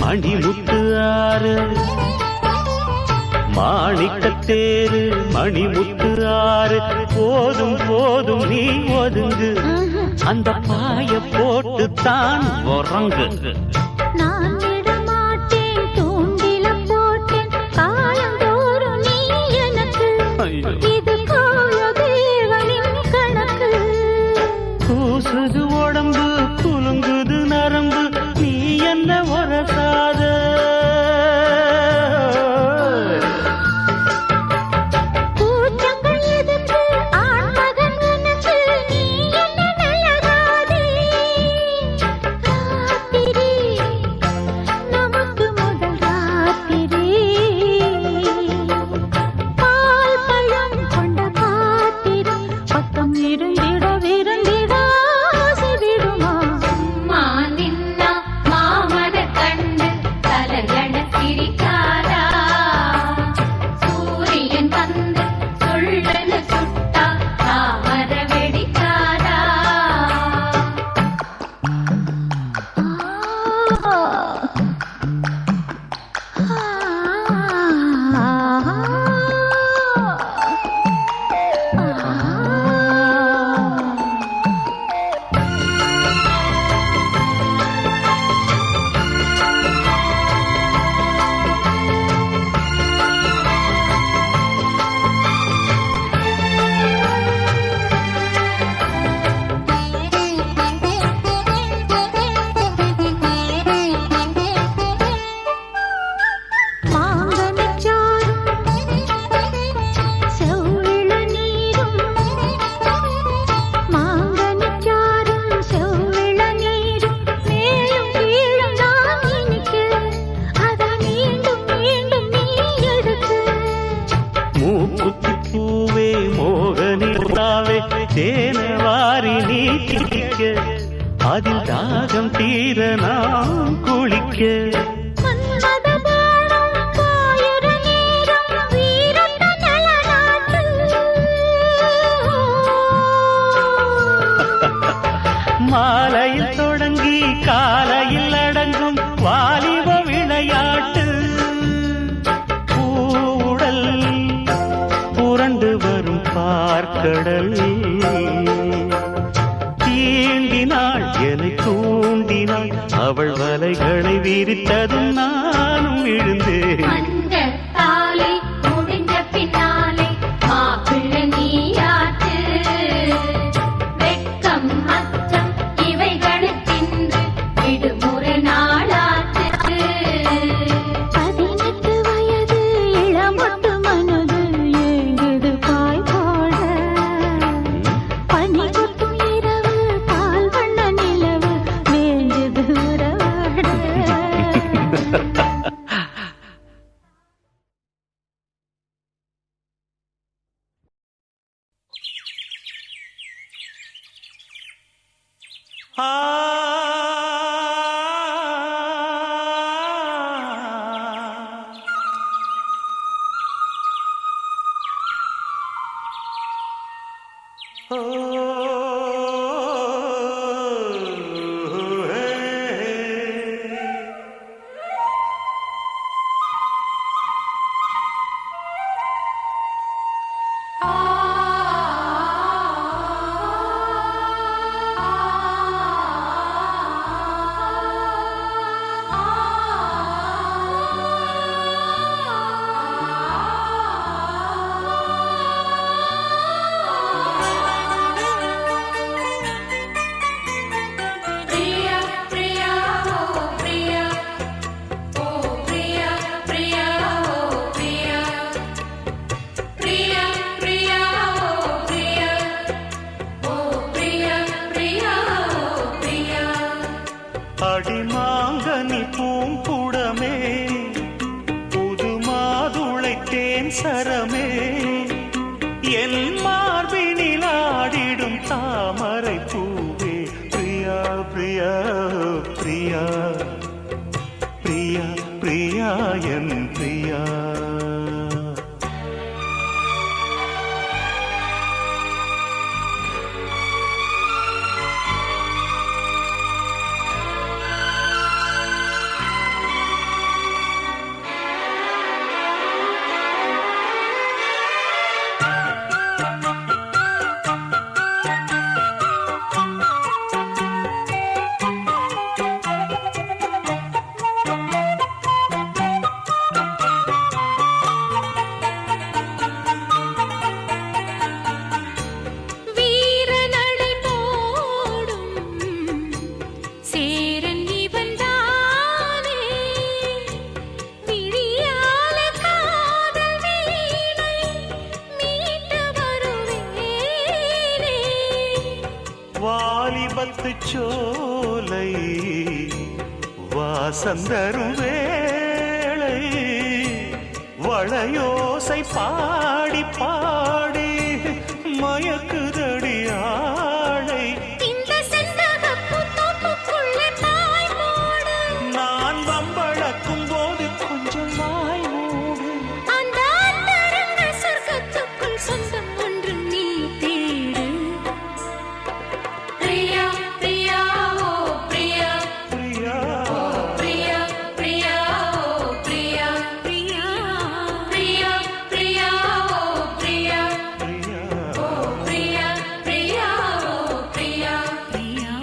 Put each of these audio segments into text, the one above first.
மணிமுத்து ஆறு மாணிக்கத்தேரு மணிமுத்து ஆறு போதும் போதும் நீ ஒதுங்கு அந்த பாய போட்டு தான் உறங்கு நான் விடமாட்டேன் தூண்டில போட்டேன் காலந்தோறும் நீ எனக்கு இது கால தேவனின் கணக்கு கூசுது உடம்பு குலுங்குது நரம்பு நீ என்ன உரசாத தேனவாரி நீ கிளிக்க அதில் தாகம் தீர நாம் குளிக்க மாலையில் தொடங்கி காலையில் அடங்கும் வாலிப விளையாட்டு பூவுடல் புரண்டு வரும் பார்க்கடல் தீண்டினாள் என்னை தூண்டினாள் அவள் வலைகளை விரித்ததும் நானும் விழுந்தேன் அடிமாங்கனி பூங்குடமே புது மாதுளைத்தேன் சரமே என் மார்பினில் ஆடிடும் தாமரை பூவே பிரியா பிரியா பிரியா பிரியா பிரியா என் பிரியா பாட்டுச்சோலை வாசந்தரும் வேளை வளையோசை பாடி பாடி மயக்குதடி ஆளை நான் வம்பளக்கும் போது கொஞ்சம் வாய் மூடு அந்த சொர்க்கத்துக்குள் சொந்தம் ஒன்று நீ தேடு பிரியா பிரியா ஓ பிரியா பிரியா பிரியா பிரியா ஓ பிரியா பிரியா பிரியா பிரியா ஓ பிரியா பிரியா ஓ பிரியா பிரியா ஓ பிரியா பிரியா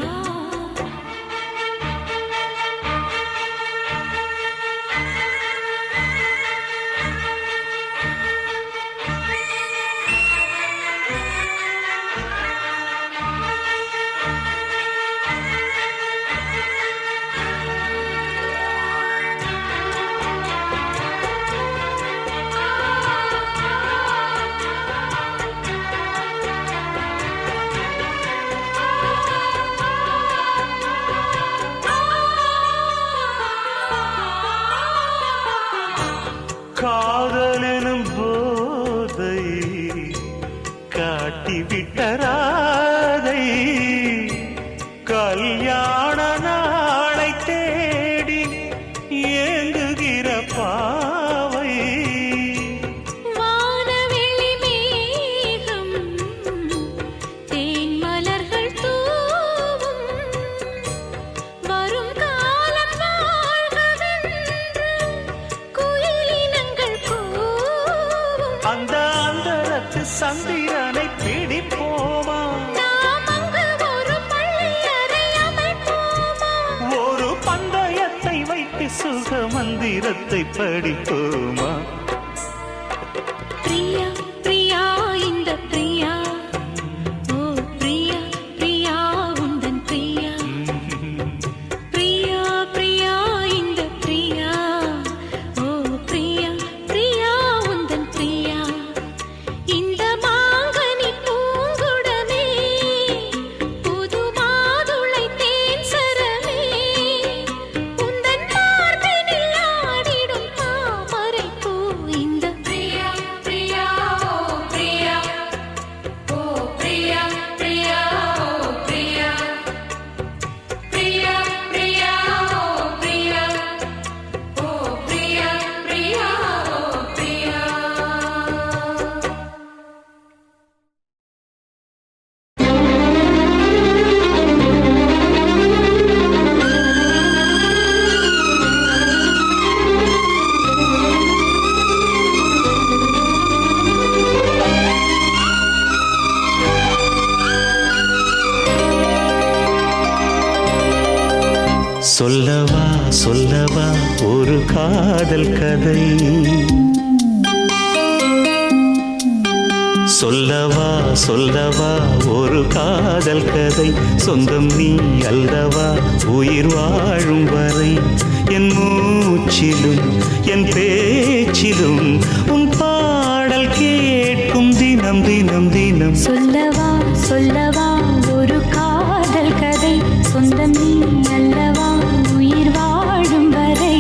காதலெனும் போதை காட்டிவிட்ட ராதை கல்யாண நாளை தேடி ஏங்குகிற பாவை வானவெளி மேகம் தேன் மலர்கள் தூவும் வரும் காலம் வாழ்கவென்று குயிலினங்கள் கூவும் அந்த அந்தரத்து சந்திரனை பிடிப்போமா நாம் அங்கு ஒரு பள்ளி அறை அமைப்போமா ஒரு பந்தயத்தை வைத்து சுக மந்திரத்தை படிப்போமா பிரியா பிரியா இந்த பிரியா ஓ பிரியா பிரியா உந்தன் பிரியா பிரியா பிரியா இந்த பிரியா ஓ பிரியா பிரியா உந்தன் பிரியா இந்த மாங்கனி பூங்குடமே புது மாதுளை தேன் சரமே உந்தன் மார்பினில் ஆடிடும் தாமரை பூ இந்த பிரியா பிரியா ஓ பிரியா ஓ பிரியா பிரியா ஓ பிரியா பிரியா பிரியா ஓ பிரியா ஓ பிரியா பிரியா ஓ பிரியா சொல்லவா சொல்லவா ஒரு காதல் கதை சொல்லவா சொல்லவா ஒரு காதல் கதை சொந்தம் நீ அல்லவா உயிர் வாழும் வரை என் மூச்சிலும் என் பேச்சிலும் உன் பாடல் கேட்கும் தினம் தினம் தினம் சொல்லவா சொல்லவா ஒரு காதல் கதை சொந்தம் நீ அல்லவா உயிர் வாழும் வரை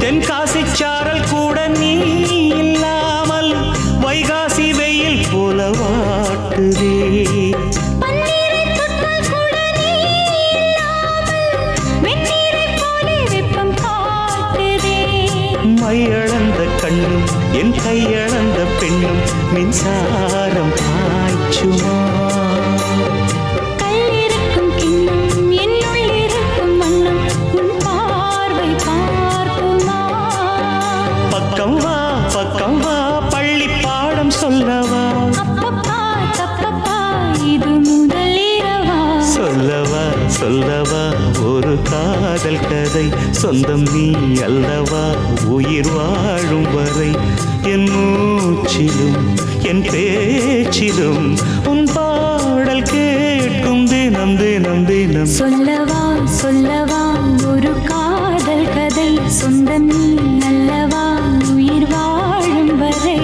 தென்காசி சாரல் கூட நீ இல்லாமல் வைகாசி வெயில் போல வாட்டுதே பன்னீரைத் தொட்டால் கூட நீ இல்லாமல் வெந்நீரைப் போலே வெப்பம் காட்டுதே மையளந்த கண்ணும் என் கையளந்த பெண்ணும் மின்சாரம் பாய்ச்சுமா கல்லிருக்கும் கிண்ணம் என்னுள் இருக்கும் வண்ணம் உன் பார்வை பார்க்குமா பக்கம் வா பள்ளி பாடம் சொல்லவா அப்பப்பா தப்பப்பா இது ஒரு காதல் கதை சொந்தம் நீ அல்லவா உயிர் வாழும் வரை என் மூச்சிலும் என் பேச்சிலும் உன் பாடல் கேட்கும் தினம் தினம் தினம் சொல்லவா சொல்லவா ஒரு காதல் கதை சொந்தம் நீ அல்லவா உயிர் வாழும் வரை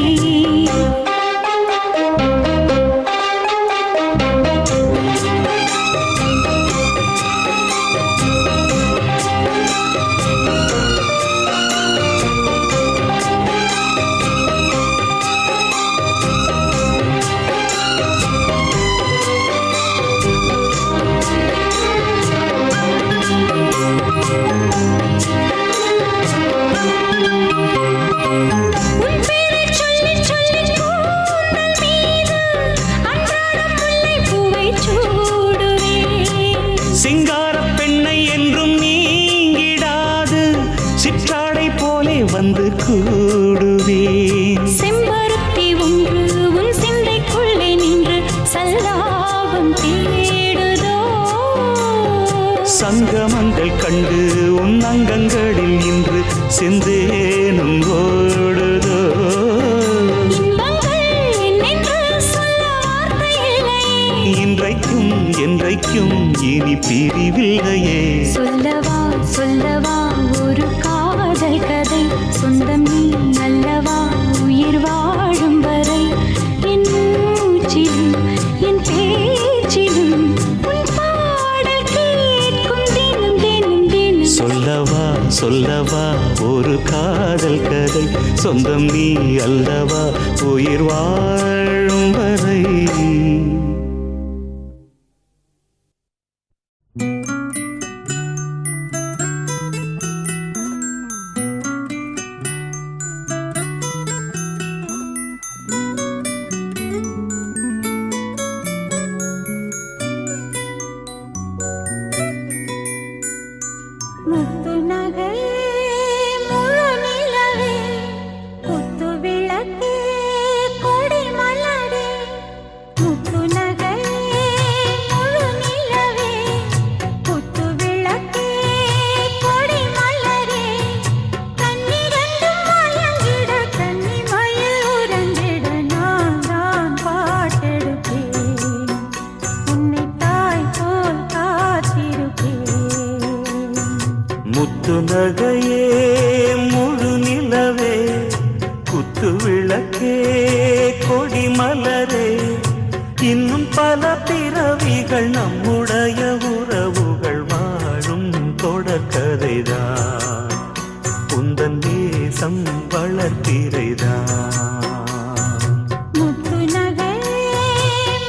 சிங்காரப் பெண்ணை என்றும் நீங்கிடாது சிற்றாடை போலே வந்து கூடுவேன் செம்பருத்தி ஒன்று உன் சிந்தைக்குள்ளே நின்று சல்லாபம் தேடுதோ சங்கமங்கள் கண்டு உன் அங்கங்களில் இன்று செந்தேனும் ஓடுதோ இன்பங்கள் என்னென்று சொல்ல வார்த்தை இல்லை இன்றைக்கும் என்றைக்கும் இனி பிரிவில்லையே சொல்லவா சொல்லவா ஒரு காதல் கதை சொந்தம் நீ அல்லவா உயிர் வாழும் வரை என் மூச்சிலும் என் பேச்சிலும் உன் பாடல் கேட்கும் தினம் தினம் தினம் சொல்லவா சொல்லவா ஒரு காதல் கதை சொந்தம் நீ அல்லவா உயிர் வாழும் வரை முத்து நகை முழு நிலவே குத்து விளக்கே கொடி மலரே முத்து நகை முழு நிலவே குத்து விளக்கே கொடி மலரே கண்ணிரண்டும் மயங்கிட கன்னி மயில் உறங்கிட நான் தான் பாட்டெடுப்பேன் உன்னை தாய் போல் காத்திருப்பேன் முத்து நகையே முழு நிலவே குத்து விளக்கே கொடி மலரே இன்னும் பல பிறவிகள் நம்முடைய உறவுகள் வாழும் தொடர்கதைதான் உந்தன் தேசம் வளர்த்திரைதான் முத்து நகை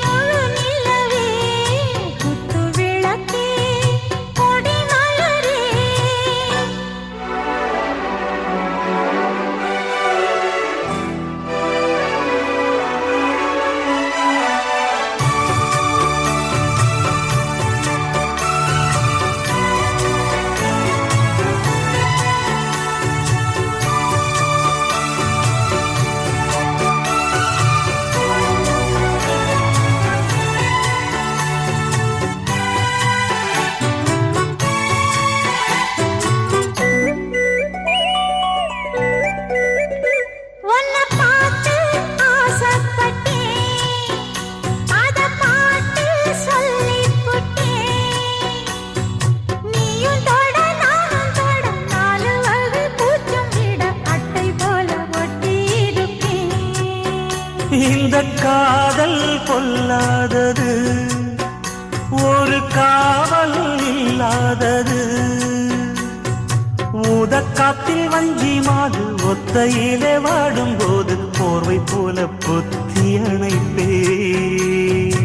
முழு நிலவே குத்து விளக்கே கொடி மலரே உன்னை பார்த்து ஆசைப்பட்டேன் அத பாட்டு சொல்லிப் புட்டேன் நீயும் தொட நானும் தொட நாலு வகை பூச்சும் விட அட்டை போல ஒட்டி இருப்பேன் இந்த காதல் பொல்லாதது ஒரு காவல் இல்லாதது ஊதக்காத்தில் வஞ்சி மாது ஒத்தையிலே வாடும்போது போர்வை போல பொத்தி அணைப்பேன்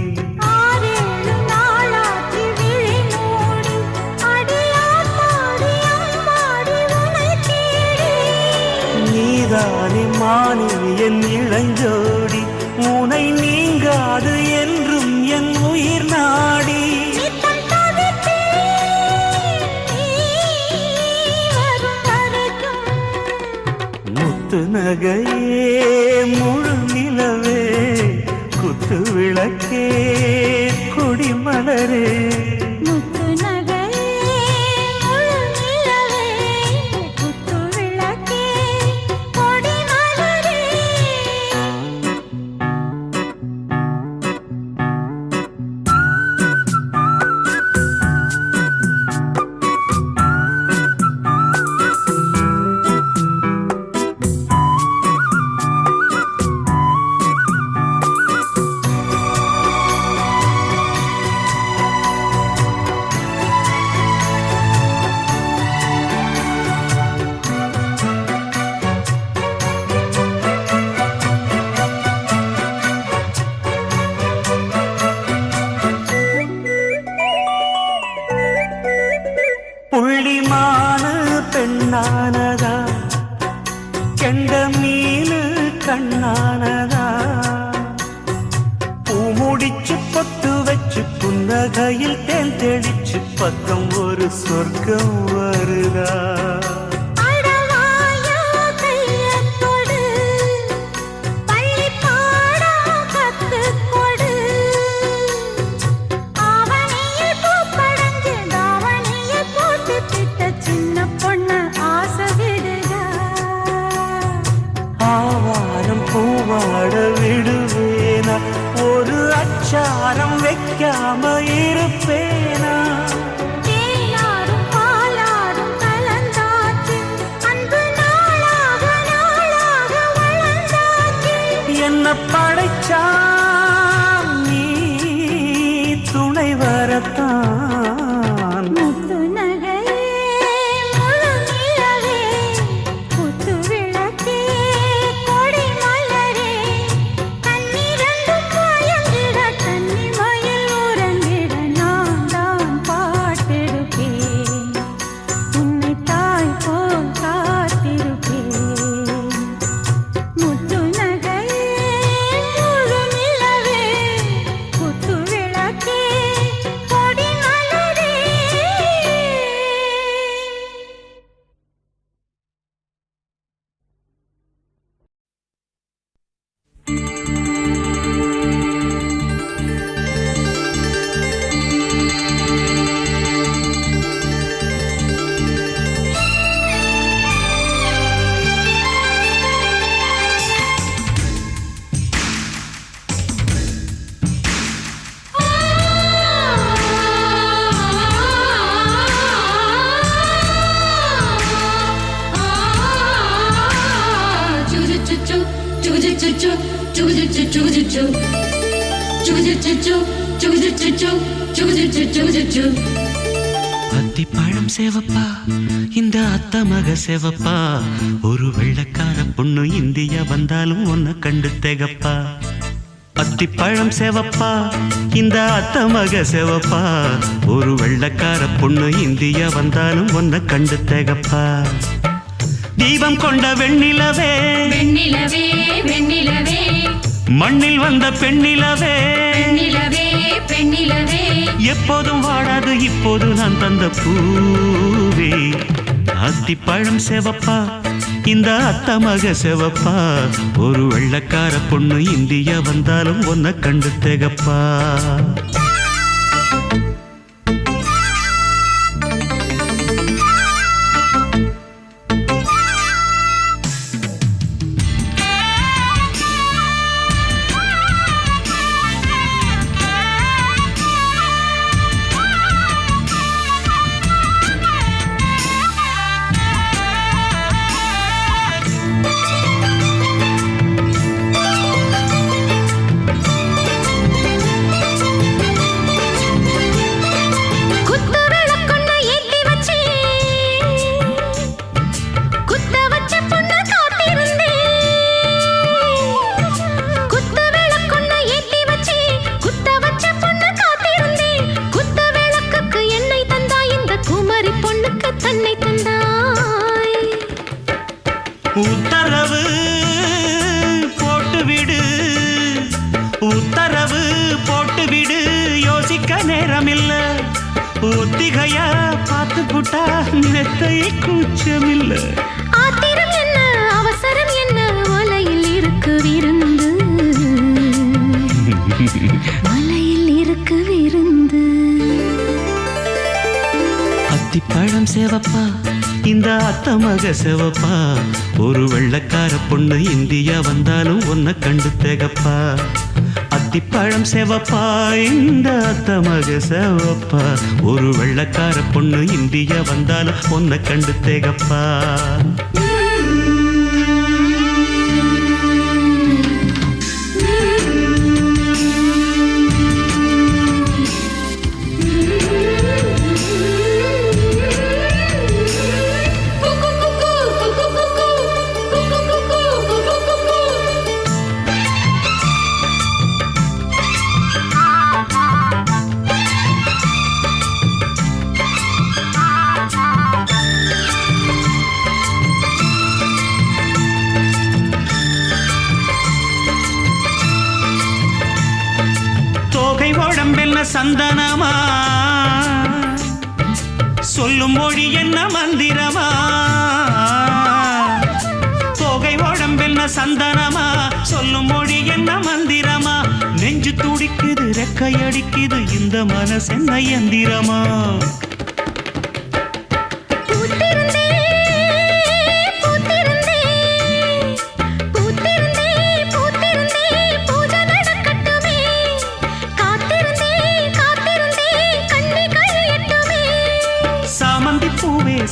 ஆறேழு நாளாச்சு விழி மூடி அடியாத்தாடி அம்மாடி உன்னை தேடி நீதானே மானே என் இளஞ்சோடி உனை நீங்காது என்றும் என் உயிர் நாடி நித்தம் தவித்தேன் நீ வரும் வரைக்கும் முத்து நகையே முழு நிலவே குத்து விளக்கே கொடி மலரே முத்து நகை புள்ளிமான பெண்ணானதா கெண்ட மீனு கண்ணானதா பூ முடிச்சு பொட்டு வச்சு புன்னகையில் தேன் தெளிச்சு பக்கம் ஒரு சொர்க்கம் வருதா பூவாட விடுவேனா ஒரு அச்சாரம் வைக்காம இருப்பேனா தேனாரும் பாலாரும் கலந்தாச்சு அன்பு நாளாக நாளாக வளர்ந்தாச்சு என்ன படைச்சா நீ துணை வரத்தான் முத்து நகையே முழு நிலவே புத்து விளக்கே கொடி மலரே கண்ணிரண்டும் மயங்கிட கன்னிமயில் உறங்கிட நான் தான் பாட்டெடுப்பேன் உன்னை தாய் போல் காத்திருப்பேன் முத்து நகையே முழு நிலவே புத்து விளக்கே கொடி மலரே அத்திப்பழம் சேவப்பா இந்த அத்த மக சேவப்பா ஒரு வெள்ளக்கார பொண்ணு இந்தியா வந்தாலும் உன்னை கண்டு திகப்பா அத்திப்பழம் சேவப்பா இந்த அத்த மக சேவப்பா ஒரு வெள்ளக்கார பொண்ணு இந்தியா வந்தாலும் உன்னை கண்டு திகப்பா தீபம் கொண்ட வெண்ணிலவே வெண்ணிலவே வெண்ணிலவே மண்ணில் வந்த பெண்ணிலவே பெண்ணிலவே பெண்ணிலவே எப்போதும் வாடாது இப்போது நான் தந்த பூவே அத்திப்பழம் சேவப்பா இந்த அத்த மக சேவப்பா ஒரு வெள்ளக்கார பொண்ணு இந்தியா வந்தாலும் உன்னை கண்டு திகப்பா குத்து விளக்கொன்னு ஏத்தி வச்சு குத்த வச்ச பொண்ணு காத்திருந்தேன் குத்து விளக்கொன்னு ஏத்தி வச்சு குத்த வச்ச பொண்ணு காத்திருந்தேன் குத்த விளக்குக்கு என்னை தந்தாய் இந்த குமரி பொண்ணுக்கு தன்னை தந்தாய் உத்தரவு போட்டுவிடு உத்தரவு போட்டுவிடு யோசிக்க நேரமில்ல ஒத்திகையா பார்த்து புட்டா நெத்தை கூச்சமில்ல ஆத்திரம் என்ன அவசரம் என்ன மலையில் இருக்கு விருந்து மலையில் இருக்கு விருந்து அத்திப்பழம் சேவப்பா இந்த அத்த மக சேவப்பா ஒரு வெள்ளக்கார பொண்ணு இந்தியா வந்தாலும் உன்னை கண்டு திகப்பா அத்திப்பழம் சேவப்பா இந்த அத்த மக சேவப்பா ஒரு வெள்ளக்கார பொண்ணு இந்தியா வந்தாலும் உன்னை கண்டு திகப்பா சந்தனமா சொல்லும் மொழி என்ன மந்திரமா தோகை உடம்பென்ன சந்தனமா சொல்லும் மொழி என்ன மந்திரமா நெஞ்சு துடிக்குது ரெக்கையடிக்குது இந்த மனசென்ன எந்திரமா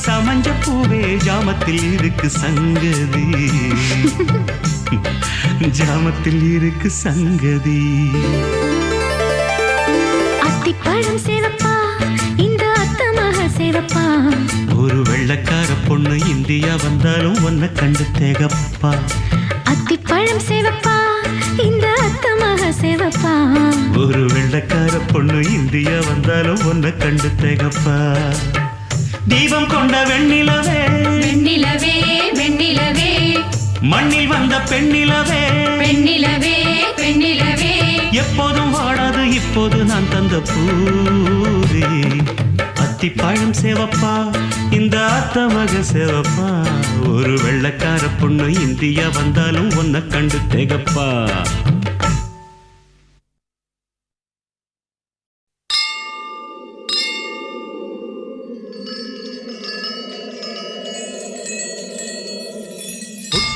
சமஞ்ச பூவே ஜாமத்தில் இருக்கு சங்கதி ஜாமத்தில் இருக்கு சங்கதி அத்திப்பழம் சேவப்பா இந்த அத்தமாக சேவப்பா ஒரு வெள்ளக்கார பொண்ணு இந்தியா வந்தாலும் ஒன்ன கண்டு தேகப்பா அத்திப்பழம் சேவப்பா இந்த அத்தமாக சேவப்பா ஒரு வெள்ளக்கார பொண்ணு இந்தியா வந்தாலும் ஒன்ன கண்டு தேகப்பா தீபம் கொண்ட வெண்ணிலவே வெண்ணிலவே வெண்ணிலவே மண்ணில் வந்த பெண்ணிலவே பெண்ணிலவே பெண்ணிலவே எப்போதும் வாடாது இப்போது நான் தந்த பூவே அத்திப்பழம் சேவப்பா இந்த அத்தமக சேவப்பா ஒரு வெள்ளக்கார பொண்ணு இந்தியா வந்தாலும் ஒன்ன கண்டு தேகப்பா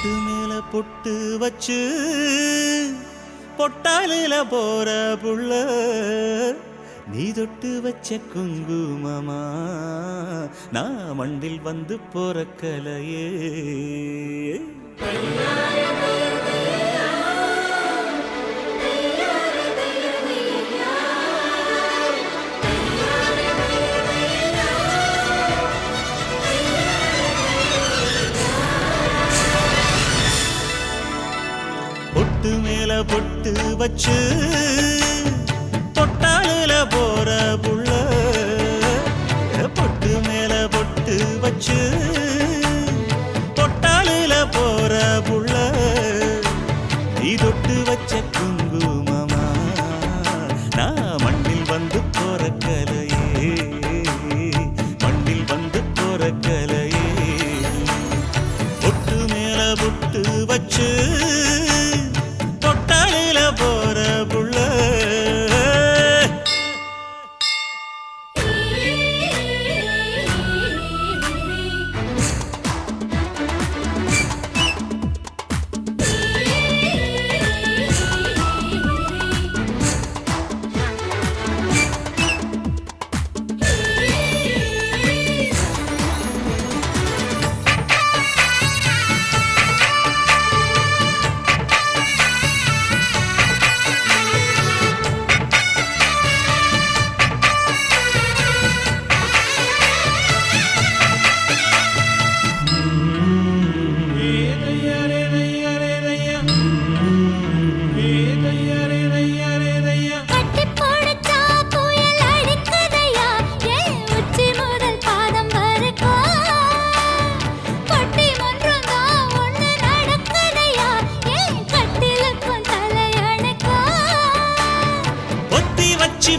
பொட்டு மேல பொட்டு வச்சு பொட்டாலில போற புள்ள நீ தொட்டு வச்ச குங்குமமா நான் மண்டில் வந்து போறக்கலையே பொட்டு மேல பொட்டு வச்சு பொட்டாலில போற புள்ள பொட்டு மேல பொட்டு வச்சு பொட்டாலில போற புள்ள நீ தொட்டு வச்ச குங்குமமா நான் மண்ணில் வந்து போற கலையே மண்ணில் வந்து போற கலையே பொட்டு மேல பொட்டு வச்சு போற புள்ள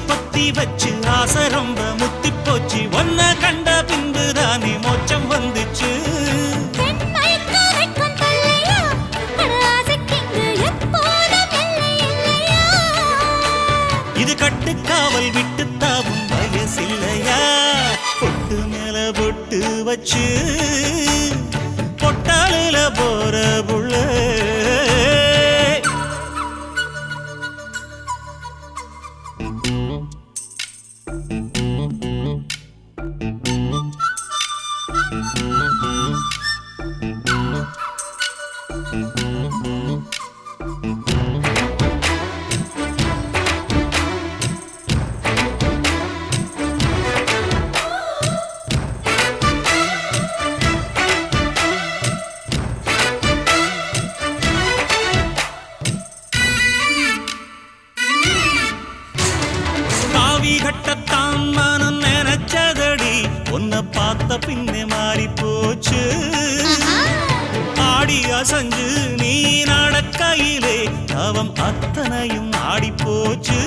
பொத்தி வச்சு ஆசை ரொம்ப முத்தி போச்சு ஒன்ன கண்ட பின்புதானே மோட்சம் வந்துச்சு இது கட்டுக்காவல் விட்டு தாவும் வயசில்லையா பொட்டு மேல பொட்டு வச்சு பொட்டாலில போற புள்ள கட்டத்தான் மனம் நினைச்சதடி உன்னை பார்த்த பின்னே மாறி போச்சு ஆடி அசஞ்சு நீ நடக்கையிலே அவன் அத்தனையும் ஆடி போச்சு.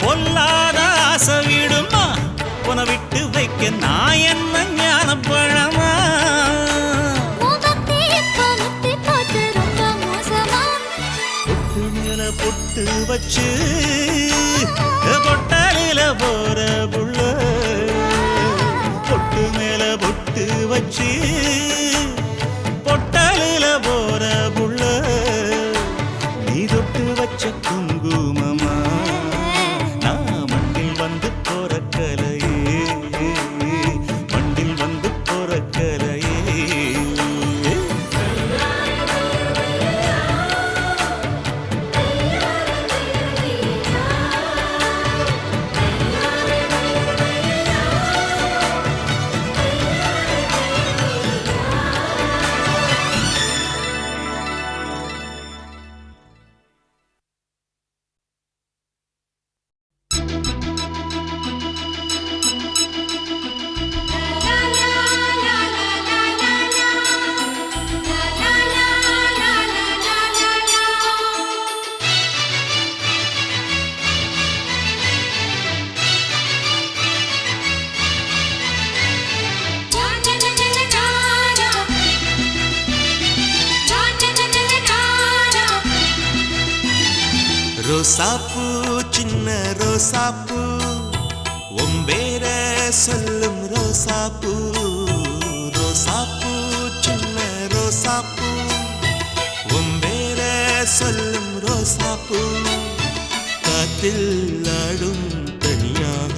பொல்லாத ஆசை விடுமா உன விட்டு வைக்க நான் என்ன ஞான பழமா? பொட்டு மேல பொட்டு வச்சு பொட்டாலில போற புள்ள, பொட்டு மேல பொட்டு வச்சு பொட்டாலில போற புள்ள, நீ தொட்டு வச்ச குங்குமமா நான் மண்டில் வந்து போற கலையே, மண்டில் வந்து போற கலையே. ரோசாப்பூ சின்ன ரோசாப்பூ ஒம்பேர சொல்லும் ரோசாப்பூ, ரோசாப்பூ சின்ன ரோசாப்பூ ஒம்பேர சொல்லும் ரோசாப்பூ, காத்தில் ஆடும் தனியாக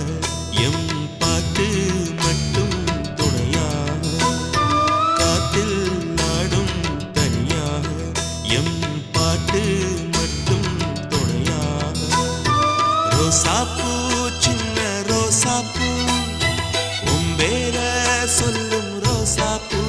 எம் பாட்டு மட்டும் துணையாக, காத்தில் ஆடும் தனியாக எம் பாட்டு மட்டும் ரோசாப்பூ சின்ன ரோசாப்பூ உம்பேர சொல்லும் ரோசாப்பூ.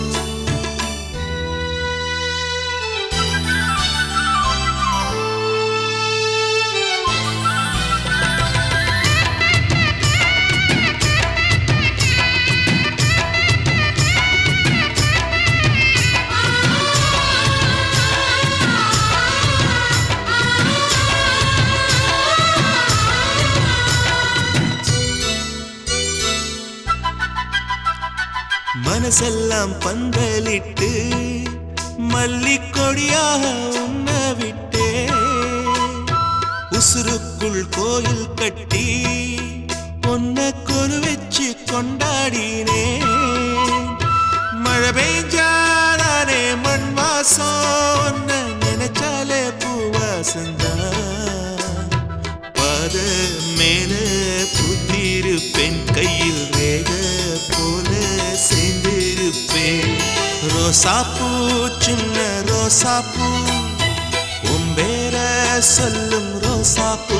மனசெல்லாம் பந்தலிட்டு மல்லிக்கொடியாக உண்ண விட்டே, உசுருக்குள் கோயில் கட்டி பொன்ன கொலு வச்சு கொண்டாடினே, மழை பெய்ஞ்சாலே மண் வாசம் நினைச்சாலே பூவாசந்தா, பாத மேல புத்திருப்பேன் கையில் ரேக போல சேர்ந்திருப்பேன். ரோசாப்பூ சின்ன ரோசாப்பூ உம்பேர சொல்லும் ரோசாப்பூ,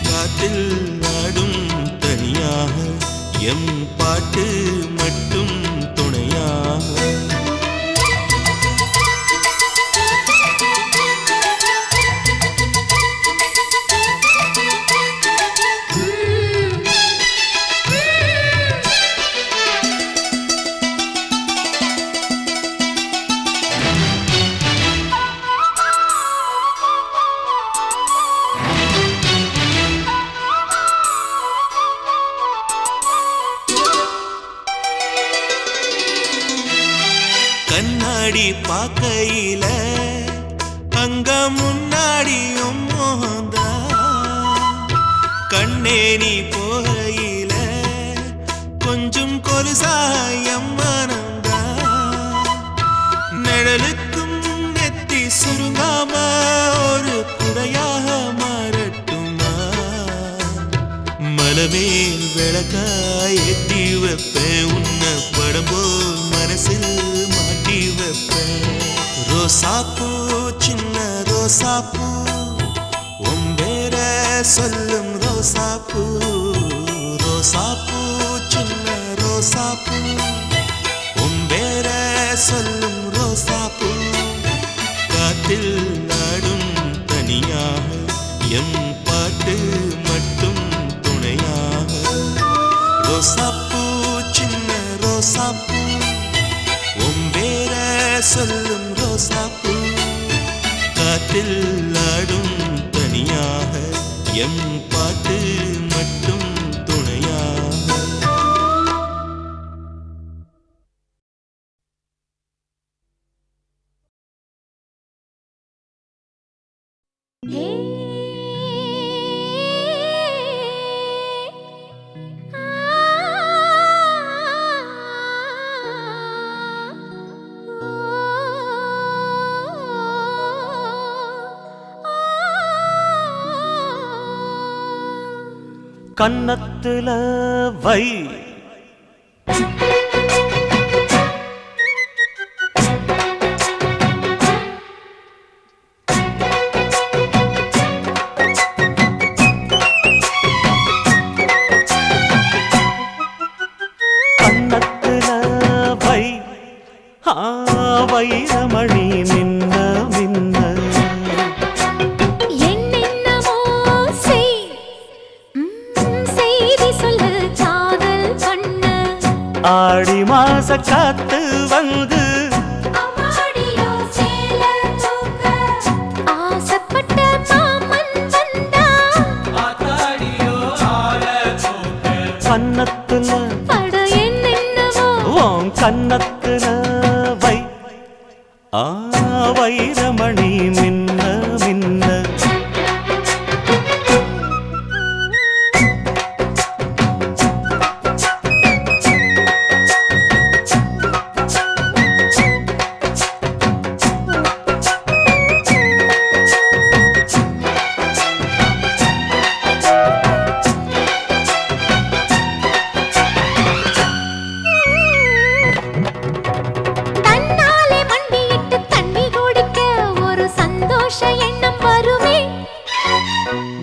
காற்றில் நாடும் தனியாக எம் பாட்டு மட்டும் துணையாக. கண்ணாடி பாக்கையில அங்க முன்னாடியும் மோகந்தா, கண்ணே நீ போகையில கொஞ்சம் கொலுசாயம் மனந்தா, நிழலுக்கும் நெத்தி சுருங்காம ஒரு குடையாக மாறட்டுமா, மலமேல் விளக்காய் ஏத்தி வைப்பேன் உன்னை படம் போல் மனசில் மாட்டி வைப்பேன். ரோசாப்பூ சின்ன ரோசாப்பூ உம்பேர சொல்லும் ரோசாப்பூ, ரோசாப்பூ சின்ன ரோசாப்பூ உம்பேர சொல்லும் ரோசாப்பூ, காத்தில் ஆடும் தனியாக எம் பாட்டு காற்றில் ஆடும் தனியாக எம் பாட்டு மட்டும் துணையாக. கன்னத்துல வை கன்னத்துல வை வைரமணி மின்ன மின்ன ஆடி மாச காத்து வந்து ஆசப்பட்ட மாமன் வந்தா கன்னத்துல பட என்னென்னவோ உன் கன்னத்துல வை வைரமணி மின்ன மின்ன.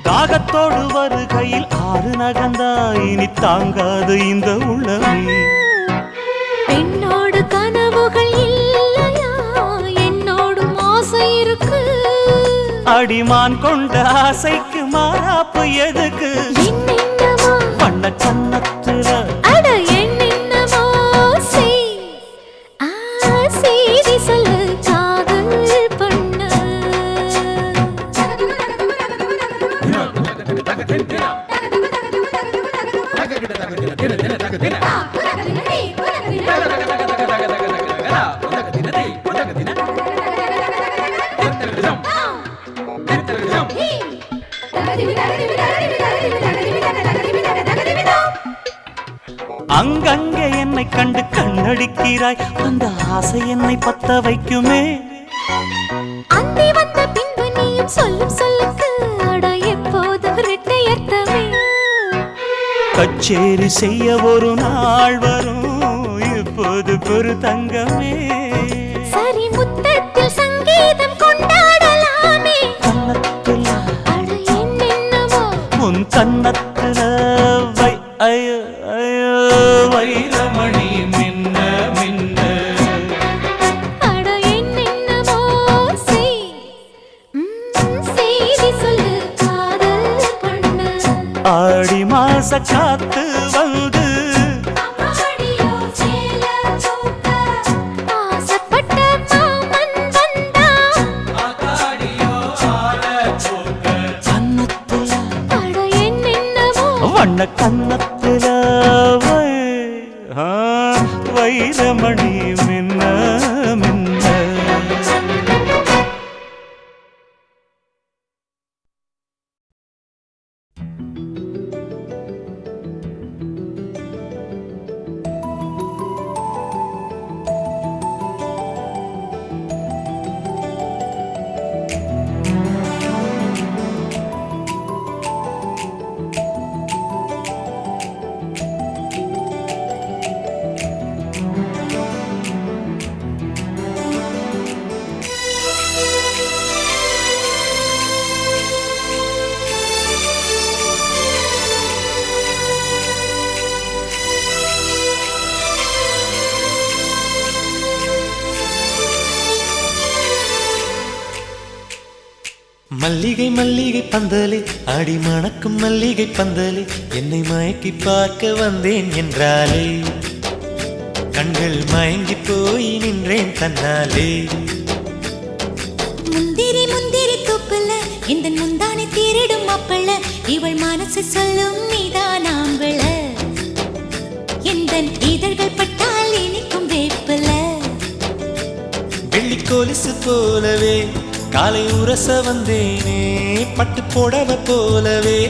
தாகத்தோடு வருகையில் ஆறு நகந்தா இனி தாங்காது இந்த உள்ளமே. பெண்ணோடு கனவுகள் இல்லையா என்னோடு ஆசை இருக்கு. அடிமான் கொண்ட ஆசைக்கு மாறாப்பு எதுக்கு என்னென்னவோ பண்ண கன்னத்துல அட என்னென்னவோ செய்தி சொல்லு காதல் பண்ண. அங்கங்கே என்னை கண்டு கண்ணடிக்கிறாய் அந்த ஆசை என்னை பத்த வைக்குமே. அந்தி வந்த பின்பு நீயும் சொல்லும் சொல்லுக்கு அட எப்போதும் இரட்டையர்த்தமே. கச்சேரி செய்ய ஒரு நாள் வரும் இப்போது பொறு தங்கமே. சரி முத்தத்தில் சங்கீதம் கொண்டாடலாமே. கன்னத்துல அட என்னென்னவோ உன் கன்னத்துல வை ஐயோ ஐயோ வைரமணி மின்ன மின்ன. அட என்னென்னவோ செய்தி சொல்லு காதல் பண்ண. ஆடி மாச காத்து வந்து ஆசப்பட்ட மாமன் வந்தா கன்னத்துல அட என்னென்னவோ வண்ண கன்னத்துல வைரமணி மின்ன மின்ன. மல்லிகை மல்லிகை பந்தலே ஆடி மணக்கும் மல்லிகை பந்தலே என்னை மயக்கி பார்க்க வந்தேன் என்றாலே கண்கள் மயங்கி போய் நின்றேன் தன்னாலே. முந்திரி முந்திரி இந்த முந்தானை தேரிடும் மாப்பிள்ள இவள் மனசு சொல்லும் நீதான் ஆம்பள எந்த இதழ்கள் பட்டால் இனிக்கும் வேப்பில வெள்ளி கொலுசு போலவே காலை உரச வந்தேனே பட்டு புடவ போலவே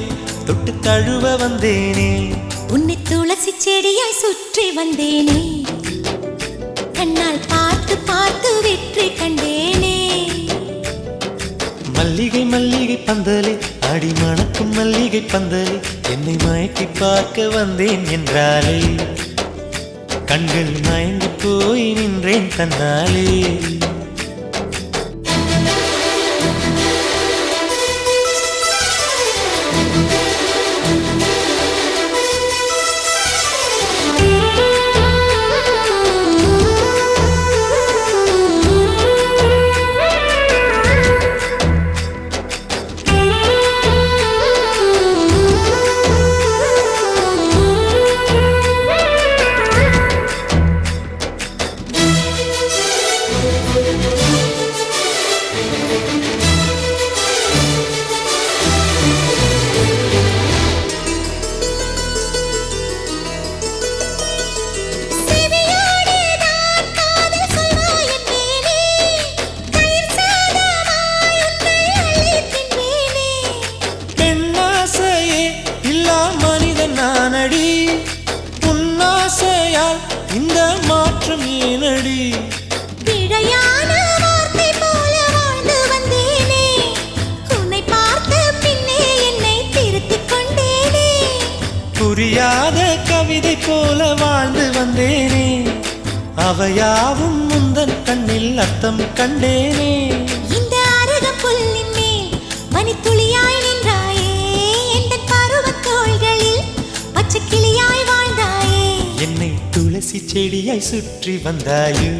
தொட்டு தழுவ வந்தேனே உன்னை துளசி செடியாய் சுற்றி வந்தேனே கண்ணால் பார்த்து பார்த்து வெற்றி கண்டேனே மல்லிகை மல்லிகை பந்தலே அடி மணக்கும் மல்லிகை பந்தலே என்னை மயக்கி பார்க்க வந்தேன் என்றாலே கண்கள் மயங்கி போய் நின்றேன் தன்னாலே இந்த மாற்றம் ஏனடி பிழையான வார்த்தை போல வாழ்ந்து வந்தேனே உன்னை பார்த்த பின்னே என்னை திருத்திக் கொண்டேனே புரியாத கவிதை போல வாழ்ந்து வந்தேனே அவையாவும் முந்தன் கண்ணில் அர்த்தம் கண்டேனே இந்த அருக புல்லின் மேல் மணித்துளியாய் நின்றாயே எந்த பருவத் தோள்களில் பச்சை கிளியாய் வாழ்ந்தாயே என்னை துளசி செடியாய் சுற்றி வந்தாயோ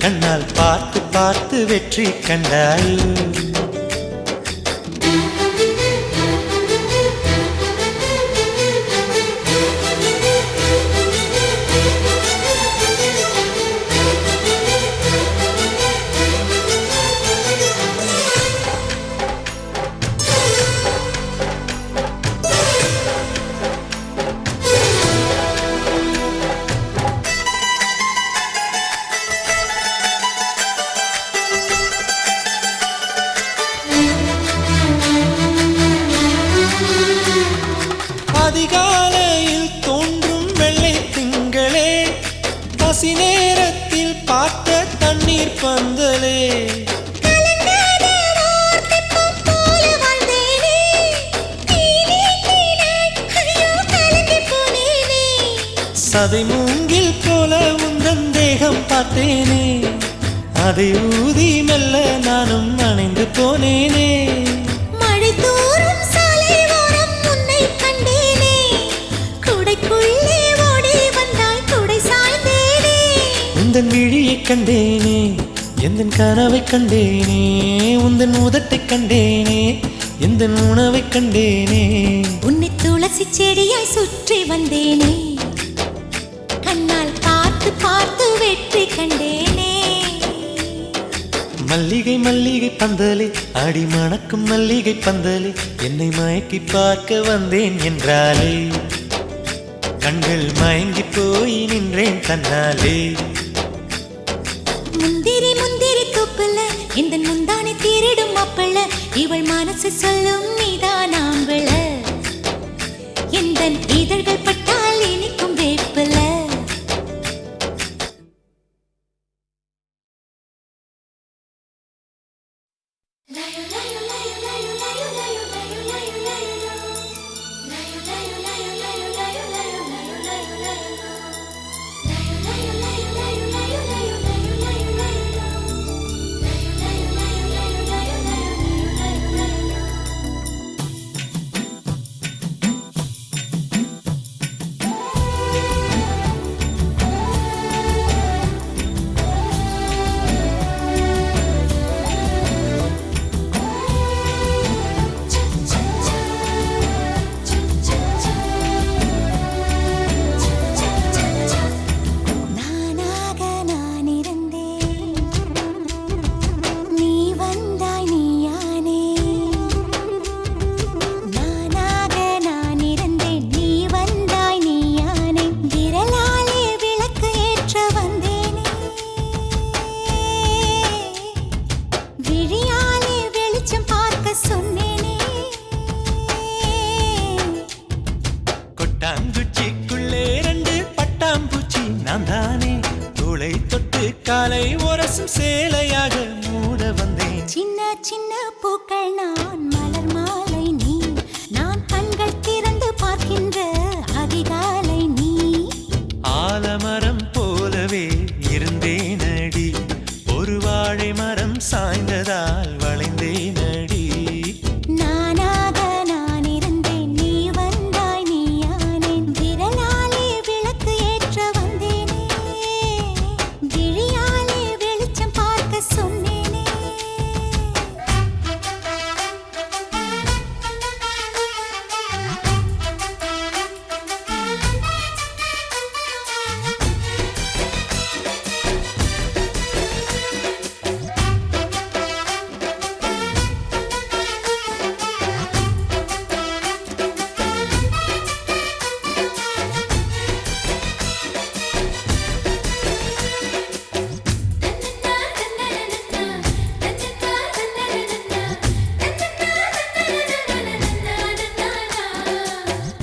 கண்ணால் பார்த்து பார்த்து வெற்றி கண்டாயோ அதிகாலையில் தோன்றும் வெள்ளை திங்களே பசி நேரத்தில் பார்த்த தண்ணீர் பந்தலே சதை மூங்கில் போல உந்தன் தேகம் பார்த்தேனே அதை ஊதி மெல்ல நானும் அணைந்து போனேனே மழை தூரும் சாலை ஓரம் உன்னை கண்டேனே குடைக்குள்ளே ஓடி வந்தாய் குடை சாய்ந்தேனே உந்தன் விழியை கண்டேனே எந்தன் கனவை கண்டேனே உந்தன் உதட்டை கண்டேனே எந்தன் உணவை கண்டேனே உன்னை துளசி செடியாய் சுற்றி வந்தேனே கண்ணால் பார்த்து பார்த்து வெற்றி கண்டேனே மல்லிகை மல்லிகை பந்தலே அடி மணக்கும் மல்லிகை பந்தலே என்னை மயக்கி பார்க்க வந்தேன் என்றாலே கண்கள் மயங்கி போய் நின்றேன் தன்னாலே முந்திரி முந்திரி தூப்புல இந்த முந்தானை தேரிடும் மாப்பிள்ள இவள் மனசு சொல்லும் நீதான் ஆம்பள எந்த இதழ்கள் பட்டால் இனிக்கும் வேப்பில சொன்னேனே. கொட்டாங்குச்சிக்குள்ளே ரெண்டு பட்டாம்பூச்சி நான் தானே தோளை தொட்டு காலை உரசும் சேலையாக மூட வந்தேன். சின்ன சின்ன பூக்கள் நான் மலர் மாலை நீ, நான் கண்கள் திறந்து பார்க்கின்ற அதிகாலை நீ. ஆலமரம் போலவே இருந்தேனடி, ஒரு வாழை மரம் சாய்ந்ததால் வளைந்தேனடி. நானாக நான் இருந்தேன், நீ வந்தாய் நீயானேன். விரலாலே விளக்கு ஏற்ற வந்தேனே, விழியாலே வெளிச்சம் பார்க்க சொன்னேனே.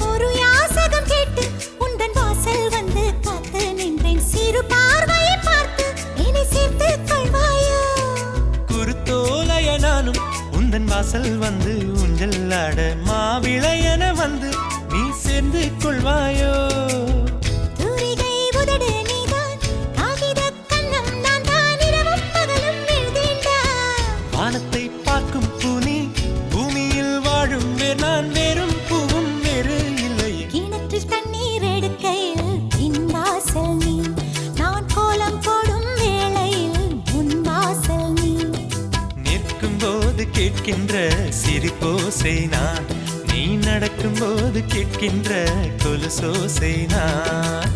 ஒரு யாசகம் கேட்டு உந்தன் வாசல் வந்து காத்து நின்றேன். சிறு பார்வையை பார்த்து என்னை சேர்த்துக் கொள்வாயோ? குருத்தோலைய நானும் உந்தன் வாசல் வந்து ஊஞ்சல் ஆட மாவிளையன வந்து நீ சேர்ந்து கொள்வாயோ? தூரிகை உதடு நீதான், காகிதக் கன்னம் நான் தான், இரவும் பகலும் எழுதேன்டா. வானத்தை பார்க்கும் பூனி, பூமியில் வாழும் வேர் நான், வேறும் பூவும் வேறு இல்லையே. கிணற்றில் தண்ணீர் எடுக்கையில் பின் வாசல் நீ, நான் கோலம் போடும் வேளையில் முன் வாசல் நீ. நிற்கும் போது கேட்கின்ற சிரிப்போசை நான், நீ நடக்கும் போது கேட்கின்ற கொலுசோசை நான்.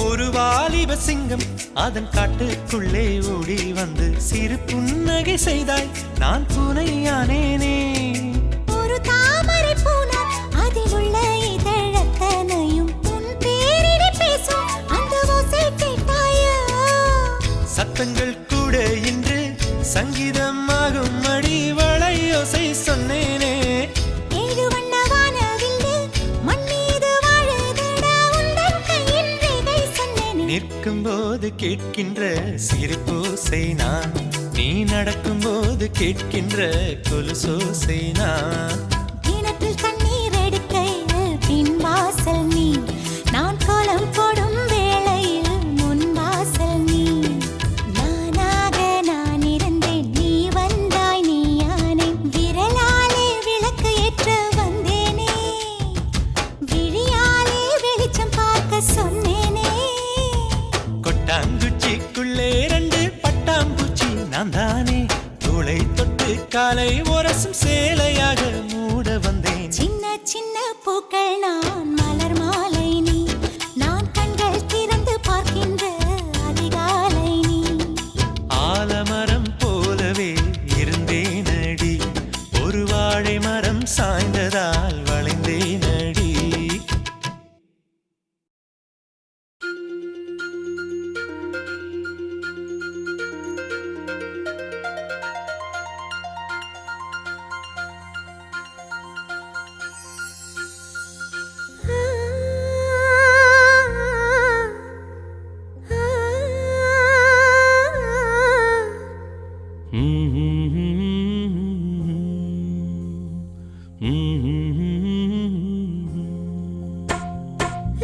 ஒரு வாலிப சிங்கம் அதன் காட்டுக்குள்ளே ஓடி வந்து சிறு புன்னகை செய்தாய், நான் பூனையானேனே. ஒரு தாமரை பூனார், அதில் உள்ள இதழத்தனையும் உன் பேரினை பேசும் அந்த ஓசை கேட்டாயோ? சத்தங்கள் கூட இன்று சங்கீதமாகும் அடி, வளையோசை சொன்னேனே. ஏழு வண்ண வானவில்லு மண் மீது வாழுதடா, உந்தன் கையின் ரேகை சொன்னேனே. நிற்கும் போது கேட்கின்ற சிரிப்போசை நான், நீ நடக்கும் போது கேட்கின்ற கொலுசோசை நான். கிணற்றில் தண்ணீர் எடுக்கையில் பின் வாசல் நீ, நான் கோலம் போடும் வேளையில் முன் வாசல் நீ. நானாக நான் இருந்தேன், நீ வந்தாய் நீயானேன். விரலாலே விளக்கு ஏற்ற வந்தேனே, விழியாலே வெளிச்சம் பார்க்க சொன்னேனே. கொட்டாங்குச்சிக்குள்ளே ரெண்டு பட்டாம்பூச்சி நான் தானே தோளை தொட்டு காலை உரசும் சேலையாக மூட வந்தேன். சின்ன சின்ன பூக்கள் நான் மலர் மாலை நீ, நான் கண்கள் திறந்து பார்க்கின்ற அதிகாலை நீ. ஆலமரம் போலவே இருந்தேனடி, ஒரு வாழை மரம் சாய்ந்ததால் வளைந்தேனடி.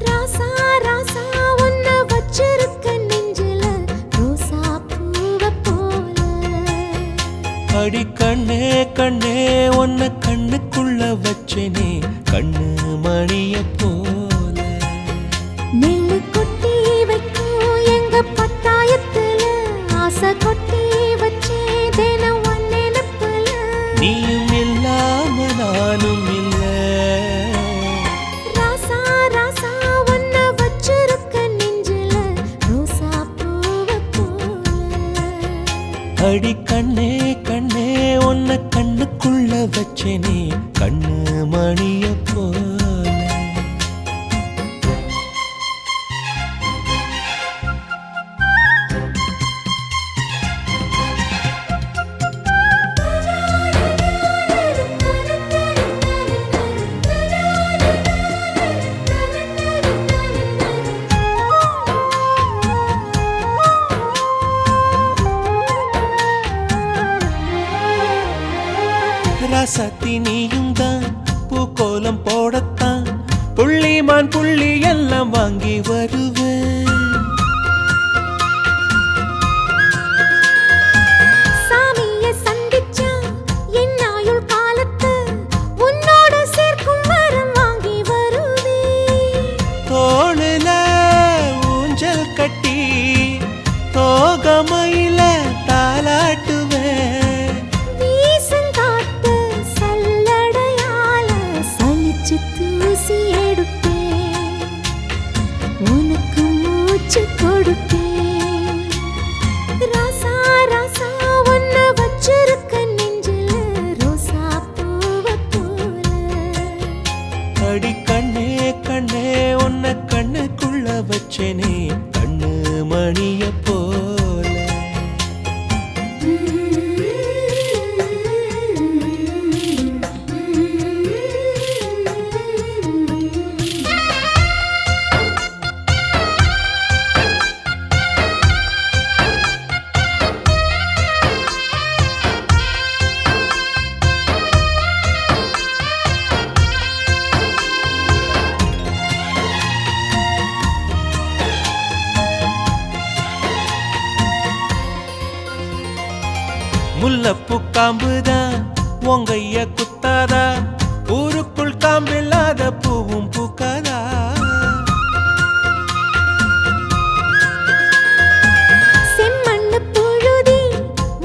ராசா ராசா உன்னை வச்சிருக்க நெஞ்சில ரோசா பூவ போல. அடி கண்ணே கண்ணே உன்னை கண்ணுக்குள்ள வச்சனே கண்ணு மணிய போல. நெல்லு கொட்டி வைக்கும் எங்க பத்தாயத்துல ஆசை ஆசை கொட்டி வச்சே தினம் உன் நினைப்புல. நீயும் இல்லாம நானும் இல்ல. ராசா ராசா உன்னை வச்சிருக்க நெஞ்சில ரோசா பூவை போல. அடி கண்ணே கண்ணே உன்னை கண்ணுக்குள்ள வச்சேனே கண்ணு மணிய போல. ராசாத்தி நீயும் தான் பூக்கோலம் போடத்தான் புள்ளிமான் புள்ளி எல்லாம் வாங்கி வருவேன். சாமியை சந்திச்சா என் ஆயுள் காலத்து உன்னோட சேர்க்கும் வரம் வாங்கி வருவேன். தோளுல ஊஞ்சல் கட்டி தோகமையில தாலாட்டுவேன். வீசங்காத்து சல்லடையால சலிச்சு தூசி எடுப்பேன். உனக்கு மூச்சு கொடுப்பேன். ராசா ராசா உன்னை வச்சிருக்க நெஞ்சில ரோசா பூவை போல. அடி கண்ணே கண்ணே உன்னை கண்ணுக்குள்ள வச்சேனே கண்ணு மணிய போல. முல்லப்பூ காம்புதான் உங்கைய குத்தாதா ஊருக்குள் காம்பில்லாத பூவும் பூக்காதா. செம்மண்ணு புழுதி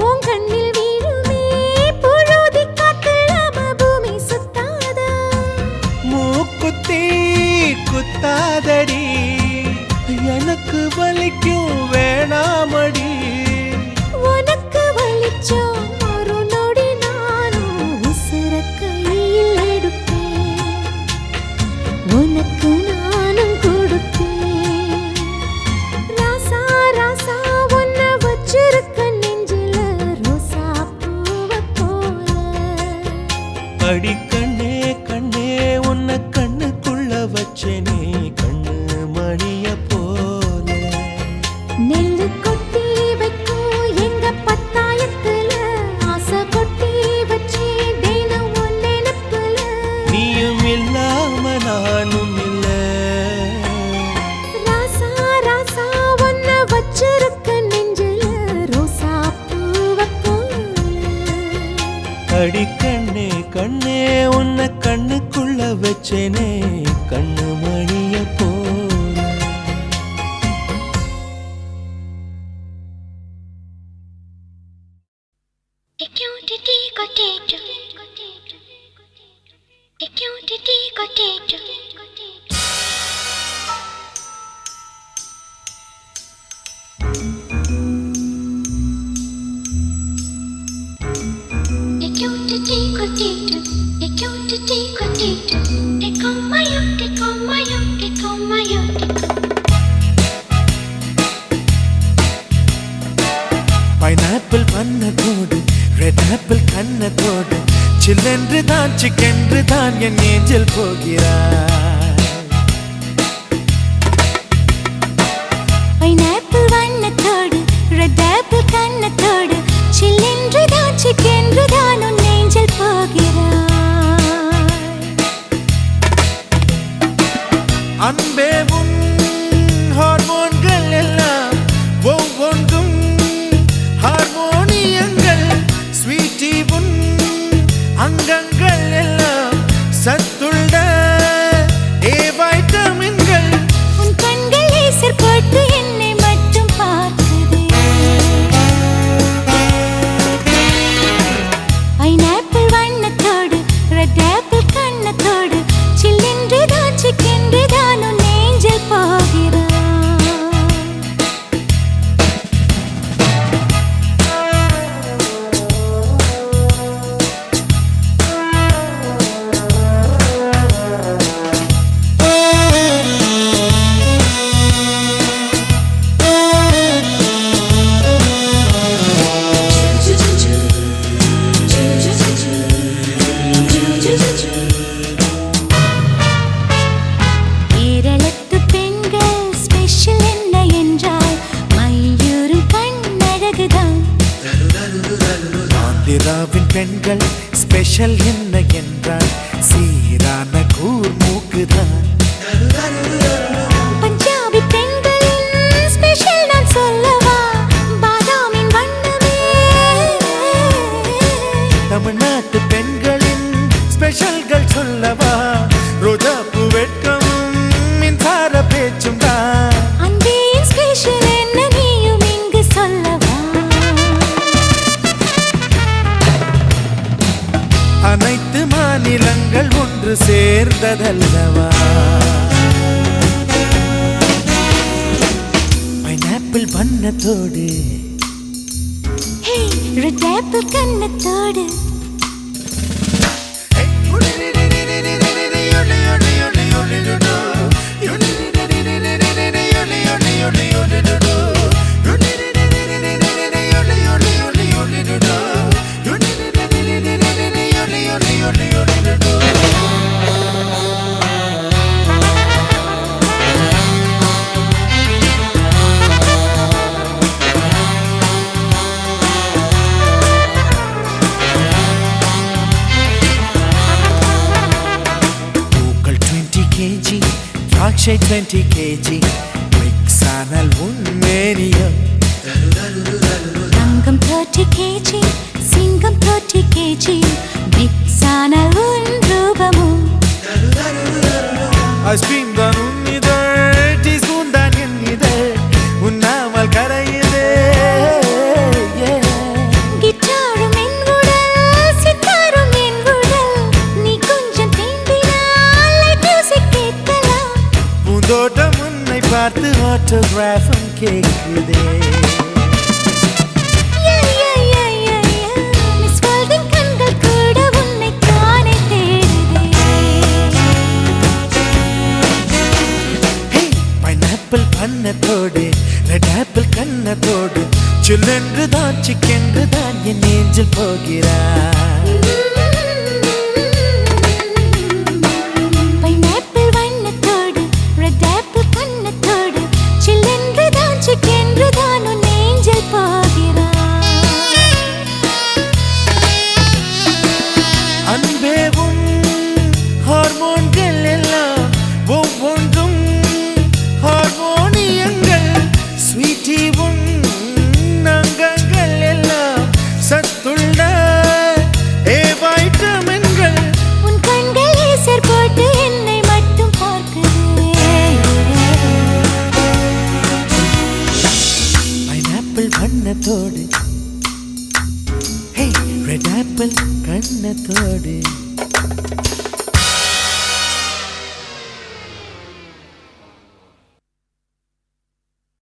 உன் கண்ணில் வீழுமே. புழுதி காத்தில்லாம பூமி சுத்தாதா. மூக்குத்தி குத்தாதடி எனக்கு வலிக்கும் வேணாமடி. உனக்கு வலிச்சோம் ஒரு நொடி நானும் உசுர கையில் எடுப்பேன். உனக்கு நானும் கொடுப்பேன். ராசா ராசா உன்னை வச்சிருக்க நெஞ்சில ரோசா பூவை போல. அடி கண்ணே கண்ணே உன்னை கண்ணுக்குள்ள வச்சேனே கண்ணு மணிய போல. நெல்லு கொட்டி வைக்கும் எங்க பத்தாயத்துல ஆசை கொட்டி வச்சே தினம் உன் நினைப்புல. நீயும் இல்லாம நானும் இல்ல. ராசா ராசா உன்னை வச்சிருக்க நெஞ்சில ரோசா பூவை போல. அடி கண்ணே கண்ணே உன்னை கண்ணுக்குள்ள வச்சேனே கண்ணு மணிய போல. பைனாப்பிள் பண்ணத்தோடு ரெட் ஆப்பிள் கண்ணத்தோடு சில்லென்று தான் சிக்கென்று தான் என் ஏஞ்சல் போகிறார். பைனாப்பிள் வண்ணத்தோடு ரெட் ஆப்பிள் கண்ணத்தோடு சில்லென்று தான் சிக்கென்று தான் உன் ஏஞ்சல் போகிறாய். அன்பே உன் ஹார்மோன்கள் எல்லாம் ஒவ்வொன்றும் ஹார்மோனியங்கள். ஸ்வீட்டி உன் அங்கங்கள் எல்லாம் சத்துள்ள ஏ வைட்டமின்கள். உன் கண்கள் லேசர் போட்டு என்னை ஆந்திராவின் பெண்கள் ஸ்பெஷல் என்ன என்றால் சீரான கூர்மூக்குதான். பஞ்சாபி பெண்களின் ஸ்பெஷல் நான் சொல்லவா, பாதாமின் வண்ணமே. தமிழ்நாட்டு பெண்களின் ஸ்பெஷல்கள் சொல்லவா, ரோஜாப்பூ வெட்கமும் மின்சார பேச்சும் தான். அன்பேன் ஸ்பெஷல் என்ன நீயும் இங்கு சொல்லவா. அனைத்து மாநிலங்கள் ஒன்று சேர்ந்ததல்லவா. பைனாப்பிள் வண்ணத்தோடு ஹே ரெட் ஆப்பிள் கண்ணத்தோடு. பூக்கள் 20 kg, திராட்சை 20 kg, மிக்ஸ் ஆனால் உண்மேனியம். தங்கம் 30 kg, சிங்கம் 30 kg, மிக்ஸ் ஆன உன் ரூபமும். ஐஸ்கிரீம் தான் உன் இதழ், டீஸ்பூன் தான் என் இதழ், உண்ணாமல் கரையுதே. கிட்டாரும் என் உடல், சித்தாரும் என் உடல், நீ கொஞ்சம் தீண்டினால் லைட் மியூசிக் கேட்கலாம். பூந்தோட்டம் உன்னை பார்த்து ஆட்டோகிராஃபும் கேட்குதே. மிஸ் வேர்ல்டின் கண்கள் கூட உன்னை தானே தேடுதே. பைனாப்பிள் வண்ணத்தோடு ரெட் ஆப்பிள் கண்ணத்தோடு சில்லென்று தான் சிக்கென்று தான் என் நெஞ்சில் போகிறார். பைனாப்பிள் வண்ணத்தோடு ரெட் ஆப்பிள் கண்ணத்தோடு சில்லென்று தான் சிக்கென்று தான் உன் நெஞ்சில் போகிறாய். அன்பேவும் ஹார்மோன்கள் எல்லாம் ஒவ்வொன்றும் ஹார்மோனியங்கள். ஸ்வீட்டிவும் அங்கங்கள் எல்லாம் சத்துள்ள ஏ வைட்டமின்கள். உன் கண்கள் லேசர் போட்டு என்னை மட்டும் பார்க்குதே. பைனாப்பிள் வண்ணத்தோடு ரெட் ஆப்பிள் கண்ணத்தோடு